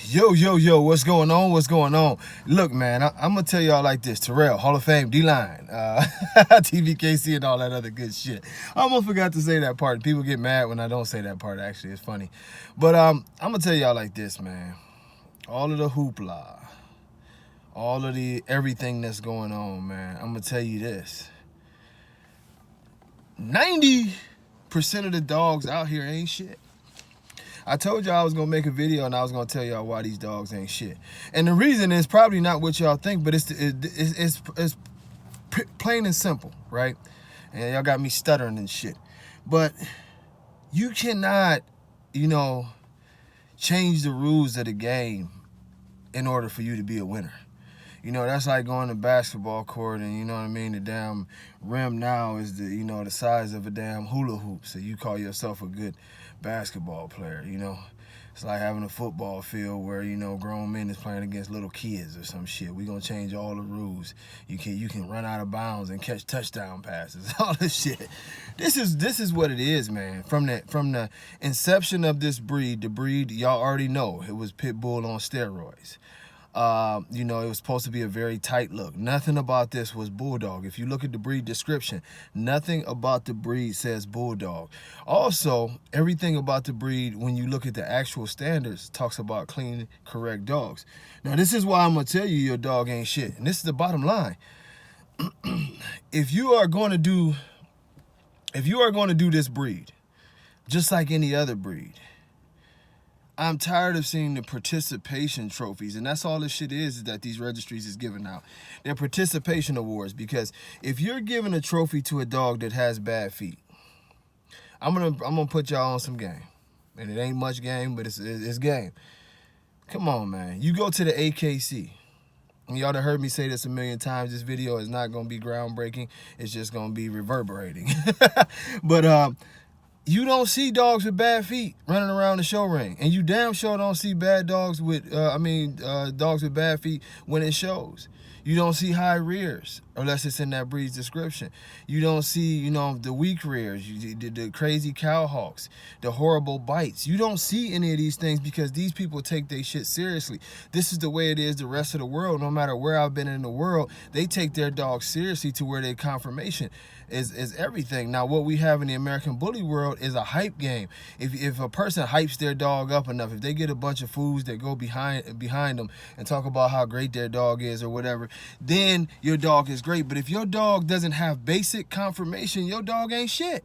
Yo, what's going on? What's going on? Look, man, I'm going to tell y'all like this. Terrell, Hall of Fame, D-line, Tbkc and all that other good shit. I almost forgot to say that part. People get mad when I don't say that part, actually. It's funny. But I'm going to tell y'all like this, man. All of the hoopla, all of the everything that's going on, man, I'm going to tell you this. 90% of the dogs out here ain't shit. I told y'all I was going to make a video and I was going to tell y'all why these dogs ain't shit. And the reason is probably not what y'all think, but it's plain and simple, right? And y'all got me stuttering and shit. But you cannot, change the rules of the game in order for you to be a winner. That's like going to basketball court and, you know what I mean, the damn rim now is the size of a damn hula hoop. So you call yourself a good basketball player, It's like having a football field where, grown men is playing against little kids or some shit. We're going to change all the rules. You can run out of bounds and catch touchdown passes, all this shit. This is what it is, man. From the inception of this breed, the breed, y'all already know, it was pitbull on steroids. It was supposed to be a very tight look. Nothing about this was bulldog. If you look at the breed description, nothing about the breed says bulldog. Also, everything about the breed, when you look at the actual standards, talks about clean, correct dogs. Now, this is why I'm going to tell you your dog ain't shit. And this is the bottom line. If you are going to do this breed, just like any other breed, I'm tired of seeing the participation trophies, and that's all this shit is that these registries is giving out. They're participation awards, because if you're giving a trophy to a dog that has bad feet, I'm gonna put y'all on some game. And it ain't much game, but it's game. Come on, man. You go to the ABKC. And y'all done heard me say this a million times. This video is not gonna be groundbreaking. It's just gonna be reverberating. But you don't see dogs with bad feet running around the show ring. And you damn sure don't see bad dogs with, dogs with bad feet when it shows. You don't see high rears, unless it's in that breed's description. You don't see, the weak rears, the crazy cowhawks, the horrible bites. You don't see any of these things because these people take their shit seriously. This is the way it is the rest of the world. No matter where I've been in the world, they take their dogs seriously to where their confirmation is everything. Now, what we have in the American bully world is a hype game. If a person hypes their dog up enough, if they get a bunch of fools that go behind them and talk about how great their dog is or whatever, then your dog is great. But if your dog doesn't have basic confirmation, your dog ain't shit.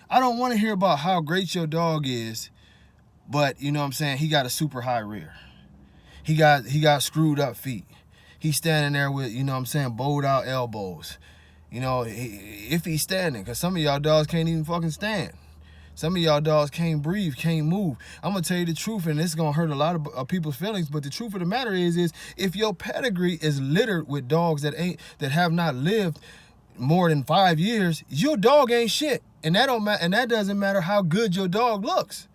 I don't want to hear about how great your dog is, but he got a super high rear. He got screwed up feet. He's standing there with, bowed out elbows. If he's standing, because some of y'all dogs can't even fucking stand. Some of y'all dogs can't breathe, can't move. I'm going to tell you the truth, and this is going to hurt a lot of people's feelings, but the truth of the matter is if your pedigree is littered with dogs that have not lived more than 5 years, your dog ain't shit. And that doesn't matter how good your dog looks.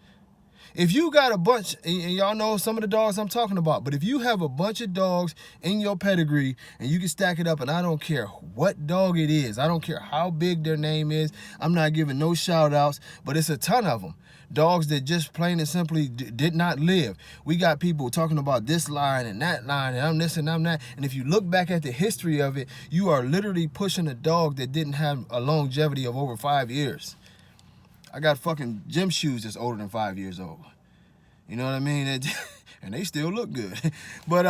If you got a bunch, and y'all know some of the dogs I'm talking about, but if you have a bunch of dogs in your pedigree and you can stack it up, and I don't care what dog it is, I don't care how big their name is, I'm not giving no shout outs, but it's a ton of them. Dogs that just plain and simply did not live. We got people talking about this line and that line, and I'm this and I'm that. And if you look back at the history of it, you are literally pushing a dog that didn't have a longevity of over 5 years. I got fucking gym shoes that's older than 5 years old. You know what I mean? And they still look good. But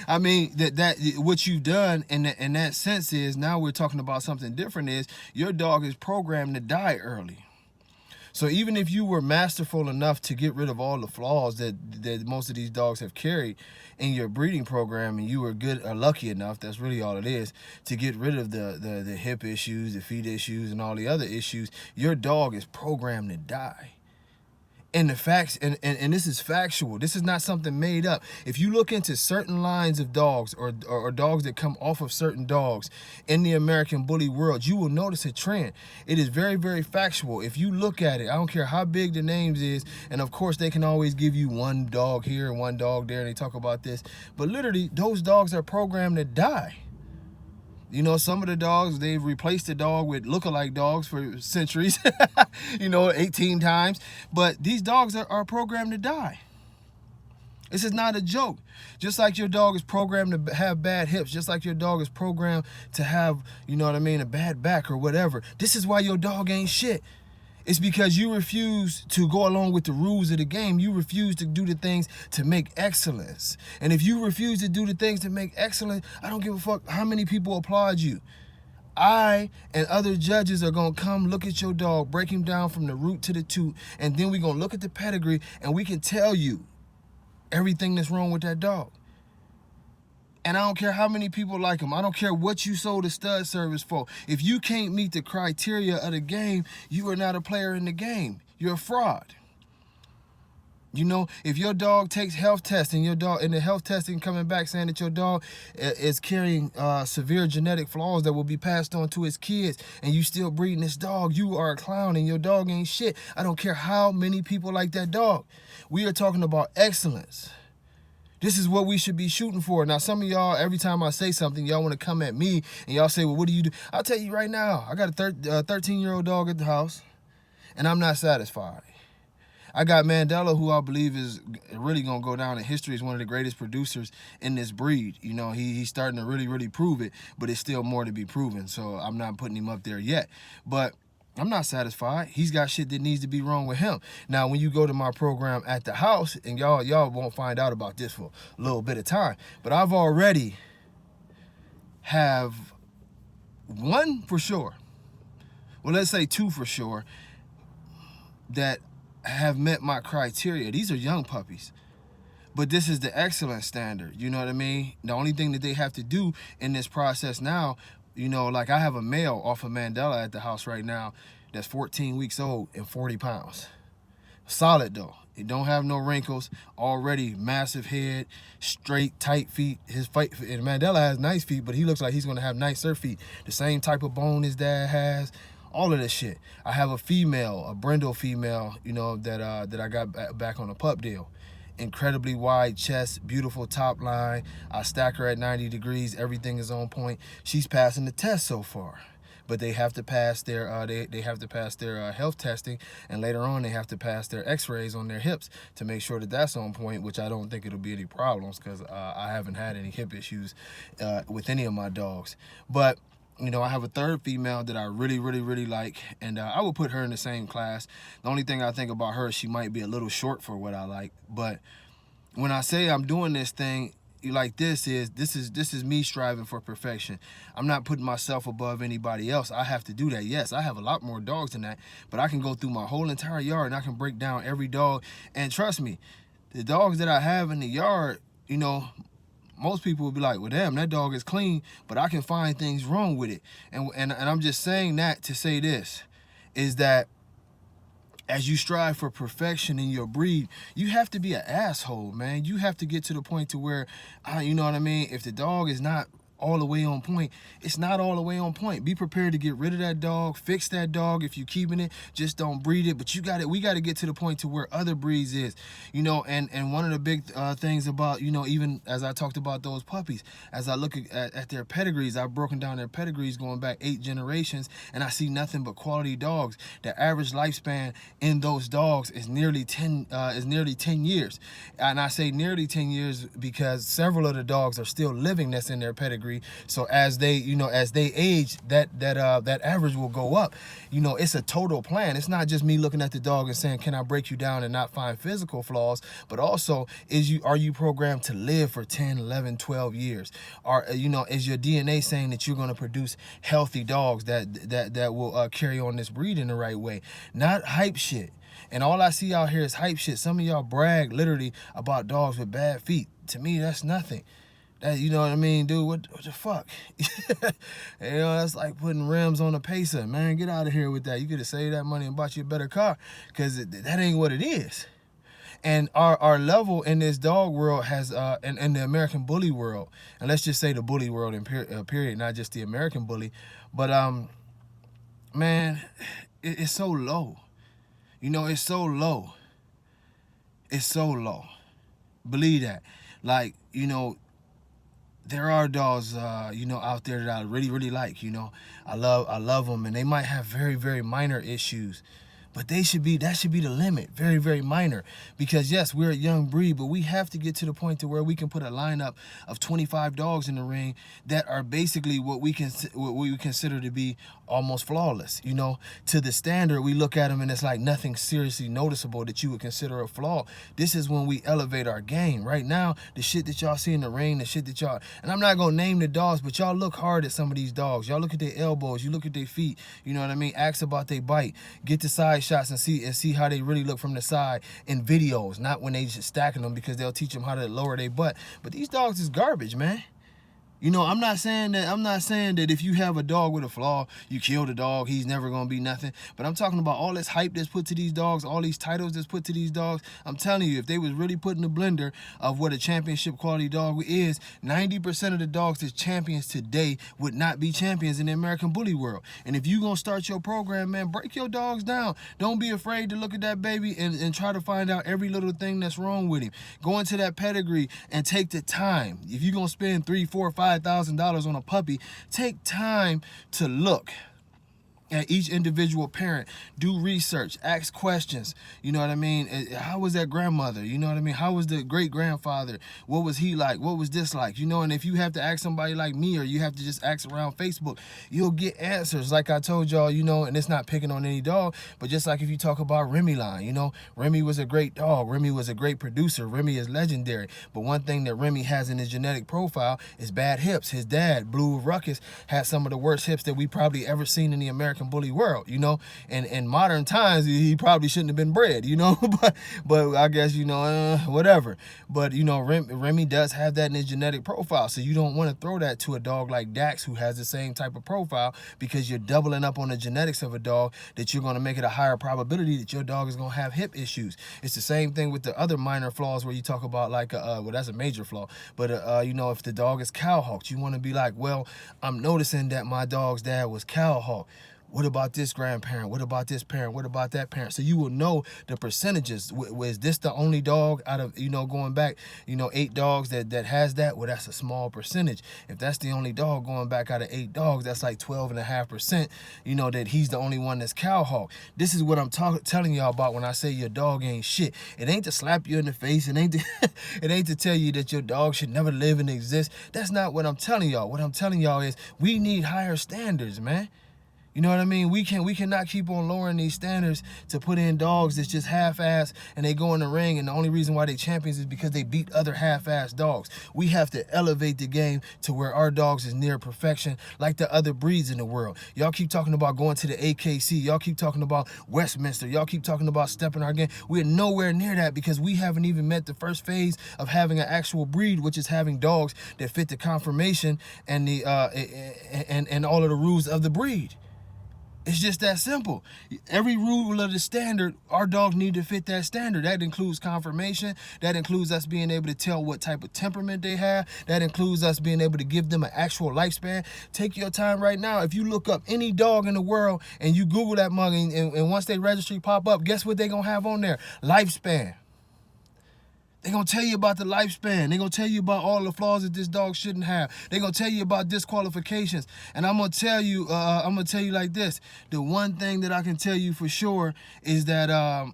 I mean that what you've done in that sense is, now we're talking about something different, is your dog is programmed to die early. So even if you were masterful enough to get rid of all the flaws that most of these dogs have carried in your breeding program, and you were good or lucky enough, that's really all it is, to get rid of the hip issues, the feet issues, and all the other issues, your dog is programmed to die. And the facts, and this is factual. This is not something made up. If you look into certain lines of dogs or dogs that come off of certain dogs in the American bully world, you will notice a trend. It is very, very factual. If you look at it, I don't care how big the names is, and of course they can always give you one dog here and one dog there, and they talk about this, but literally those dogs are programmed to die. Some of the dogs, they've replaced the dog with lookalike dogs for centuries, 18 times. But these dogs are programmed to die. This is not a joke. Just like your dog is programmed to have bad hips, just like your dog is programmed to have, you know what I mean, a bad back or whatever. This is why your dog ain't shit. It's because you refuse to go along with the rules of the game. You refuse to do the things to make excellence. And if you refuse to do the things to make excellence, I don't give a fuck how many people applaud you. I and other judges are going to come look at your dog, break him down from the root to the toot, and then we're going to look at the pedigree and we can tell you everything that's wrong with that dog. And I don't care how many people like him. I don't care what you sold a stud service for. If you can't meet the criteria of the game, you are not a player in the game. You're a fraud. You know, if your dog takes health testing, your dog in the health testing coming back saying that your dog is carrying severe genetic flaws that will be passed on to his kids, and you still breeding this dog, you are a clown and your dog ain't shit. I don't care how many people like that dog. We are talking about excellence. This is what we should be shooting for. Now, some of y'all, every time I say something, y'all want to come at me and y'all say, well, what do you do? I'll tell you right now, I got a 13-year-old dog at the house, and I'm not satisfied. I got Mandela, who I believe is really going to go down in history as one of the greatest producers in this breed. You know, he's starting to really prove it, but it's still more to be proven. So I'm not putting him up there yet. But I'm not satisfied. He's got shit that needs to be wrong with him. Now, when you go to my program at the house, and y'all won't find out about this for a little bit of time, but I've already have one for sure. Well, let's say two for sure that have met my criteria. These are young puppies, but this is the excellent standard. You know what I mean? The only thing that they have to do in this process now, you know, like I have a male off of Mandela at the house right now that's 14 weeks old and 40 pounds. Solid though. He don't have no wrinkles. Already massive head, straight, tight feet. His feet, and Mandela has nice feet, but he looks like he's gonna have nicer feet. The same type of bone his dad has. All of this shit. I have a female, a brindle female, you know, that I got back on a pup deal. Incredibly wide chest, beautiful top line. I stack her at 90 degrees. Everything is on point. She's passing the test so far, but they have to pass their they have to pass their health testing, and later on they have to pass their X-rays on their hips to make sure that that's on point. Which I don't think it'll be any problems because I haven't had any hip issues with any of my dogs, but. You know, I have a third female that I really like, and I would put her in the same class. The only thing I think about her is she might be a little short for what I like. But when I say I'm doing this thing like this is me striving for perfection. I'm not putting myself above anybody else. I have to do that. Yes, I have a lot more dogs than that, but I can go through my whole entire yard and I can break down every dog. And trust me, the dogs that I have in the yard, you know, most people would be like, well, damn, that dog is clean, but I can find things wrong with it. And I'm just saying that to say this, is that as you strive for perfection in your breed, you have to be an asshole, man. You have to get to the point to where, you know what I mean? If the dog is not all the way on point, it's not all the way on point. Be prepared to get rid of that dog, fix that dog. If you're keeping it, just don't breed it. But we got to get to the point to where other breeds is, you know. And one of the big things about, you know, even as I talked about those puppies, as I look at their pedigrees, I've broken down their pedigrees going back 8 generations, and I see nothing but quality dogs. The average lifespan in those dogs is nearly 10 years. And I say nearly 10 years because several of the dogs are still living that's in their pedigree. So as they, you know, as they age, that average will go up. You know, it's a total plan. It's not just me looking at the dog and saying, can I break you down and not find physical flaws, but also are you programmed to live for 10, 11, 12 years? Or, you know, is your DNA saying that you're going to produce healthy dogs that will carry on this breed in the right way? Not hype shit. And all I see out here is hype shit. Some of y'all brag literally about dogs with bad feet. To me, that's nothing. That, you know what I mean, dude? What the fuck? You know, that's like putting rims on a Pacer. Man, get out of here with that. You could have saved that money and bought you a better car, because that ain't what it is. And our level in this dog world has, in the American bully world, and let's just say the bully world in period, not just the American bully, but man, it's so low. You know, it's so low. It's so low. Believe that. Like, you know, there are dogs, you know, out there that I really like. You know, I love them, and they might have very minor issues, But that should be the limit, very, very minor. Because yes, we're a young breed, but we have to get to the point to where we can put a lineup of 25 dogs in the ring that are basically what we consider to be almost flawless. You know, to the standard, we look at them and it's like nothing seriously noticeable that you would consider a flaw. This is when we elevate our game. Right now, the shit that y'all see in the ring, the shit that y'all, and I'm not gonna name the dogs, but y'all look hard at some of these dogs. Y'all look at their elbows, you look at their feet, you know what I mean? Ask about their bite, get the side shots and see how they really look from the side in videos, not when they just stacking them, because they'll teach them how to lower their butt. But these dogs is garbage, man. You know, I'm not saying that if you have a dog with a flaw, you kill the dog, he's never going to be nothing. But I'm talking about all this hype that's put to these dogs, all these titles that's put to these dogs. I'm telling you, if they was really put in the blender of what a championship quality dog is, 90% of the dogs that's champions today would not be champions in the American bully world. And if you going to start your program, man, break your dogs down. Don't be afraid to look at that baby and try to find out every little thing that's wrong with him. Go into that pedigree and take the time. If you're going to spend $3,000, $4,000, $5,000 on a puppy, take time to look at each individual parent, do research, ask questions, you know what I mean? How was that grandmother, you know what I mean? How was the great-grandfather? What was he like? What was this like? You know, and if you have to ask somebody like me, or you have to just ask around Facebook, you'll get answers. Like I told y'all, you know, and it's not picking on any dog, but just like if you talk about Remy line, you know, Remy was a great dog. Remy was a great producer. Remy is legendary. But one thing that Remy has in his genetic profile is bad hips. His dad, Blue Ruckus, had some of the worst hips that we probably ever seen in the American bully world, you know, and in modern times he probably shouldn't have been bred, you know, but I guess, you know, whatever. But you know, Remy does have that in his genetic profile, so you don't want to throw that to a dog like Dax, who has the same type of profile, because you're doubling up on the genetics of a dog, that you're going to make it a higher probability that your dog is going to have hip issues. It's the same thing with the other minor flaws where you talk about like well, that's a major flaw, but you know, if the dog is cowhawked, you want to be like, well, I'm noticing that my dog's dad was cowhawked. What about this grandparent? What about this parent? What about that parent? So you will know the percentages. Was this the only dog out of, you know, going back, you know, 8 dogs that has that? Well, that's a small percentage. If that's the only dog going back out of 8 dogs, that's like 12.5%, you know, that he's the only one that's cowhawk. This is what I'm telling y'all about when I say your dog ain't shit. It ain't to slap you in the face. It ain't to, it ain't to tell you that your dog should never live and exist. That's not what I'm telling y'all. What I'm telling y'all is we need higher standards, man. You know what I mean? We cannot keep on lowering these standards to put in dogs that's just half-ass and they go in the ring, and the only reason why they champions is because they beat other half-ass dogs. We have to elevate the game to where our dogs is near perfection like the other breeds in the world. Y'all keep talking about going to the ABKC. Y'all keep talking about Westminster. Y'all keep talking about stepping our game. We're nowhere near that because we haven't even met the first phase of having an actual breed, which is having dogs that fit the conformation and the and all of the rules of the breed. It's just that simple. Every rule of the standard, our dogs need to fit that standard. That includes conformation. That includes us being able to tell what type of temperament they have. That includes us being able to give them an actual lifespan. Take your time right now. If you look up any dog in the world and you Google that mug, and once they registry pop up, guess what they're going to have on there? Lifespan. They're going to tell you about the lifespan. They're going to tell you about all the flaws that this dog shouldn't have. They're going to tell you about disqualifications. And I'm going to tell you like this. The one thing that I can tell you for sure is that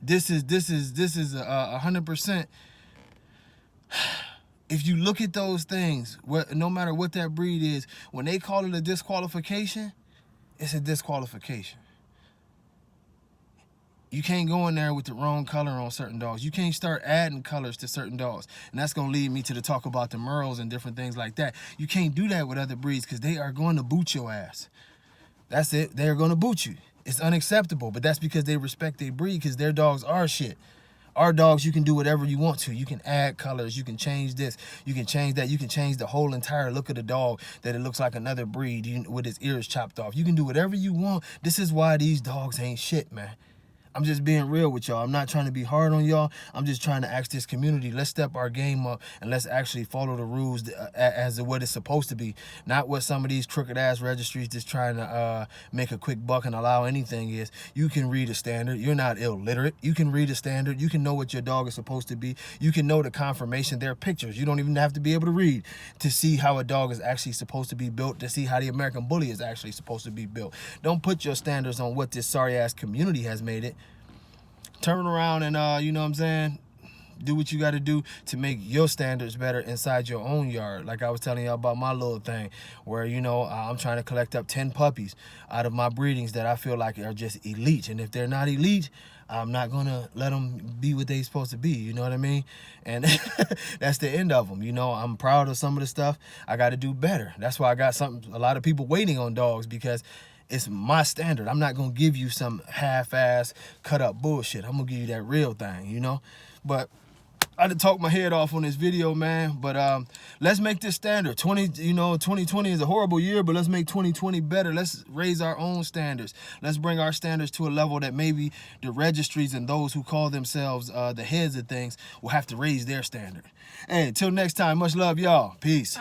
this is 100%. If you look at those things, no matter what that breed is, when they call it a disqualification, it's a disqualification. You can't go in there with the wrong color on certain dogs. You can't start adding colors to certain dogs. And that's going to lead me to the talk about the Merles and different things like that. You can't do that with other breeds because they are going to boot your ass. That's it. They're going to boot you. It's unacceptable, but that's because they respect their breed, because their dogs are shit. Our dogs, you can do whatever you want to. You can add colors. You can change this. You can change that. You can change the whole entire look of the dog that it looks like another breed with his ears chopped off. You can do whatever you want. This is why these dogs ain't shit, man. I'm just being real with y'all. I'm not trying to be hard on y'all. I'm just trying to ask this community, let's step our game up and let's actually follow the rules as what it's supposed to be. Not what some of these crooked ass registries just trying to make a quick buck and allow anything is. You can read a standard. You're not illiterate. You can read a standard. You can know what your dog is supposed to be. You can know the confirmation. There are pictures. You don't even have to be able to read to see how a dog is actually supposed to be built, to see how the American Bully is actually supposed to be built. Don't put your standards on what this sorry ass community has made it. Turn around and, you know what I'm saying, do what you got to do to make your standards better inside your own yard. Like I was telling y'all about my little thing where, you know, I'm trying to collect up 10 puppies out of my breedings that I feel like are just elite. And if they're not elite, I'm not going to let them be what they're supposed to be. You know what I mean? And that's the end of them. You know, I'm proud of some of the stuff. I got to do better. That's why I got a lot of people waiting on dogs, because it's my standard. I'm not going to give you some half-ass cut-up bullshit. I'm going to give you that real thing, you know? But I done talked my head off on this video, man. But let's make this standard. 2020 is a horrible year, but let's make 2020 better. Let's raise our own standards. Let's bring our standards to a level that maybe the registries and those who call themselves the heads of things will have to raise their standard. Hey, till next time, much love, y'all. Peace.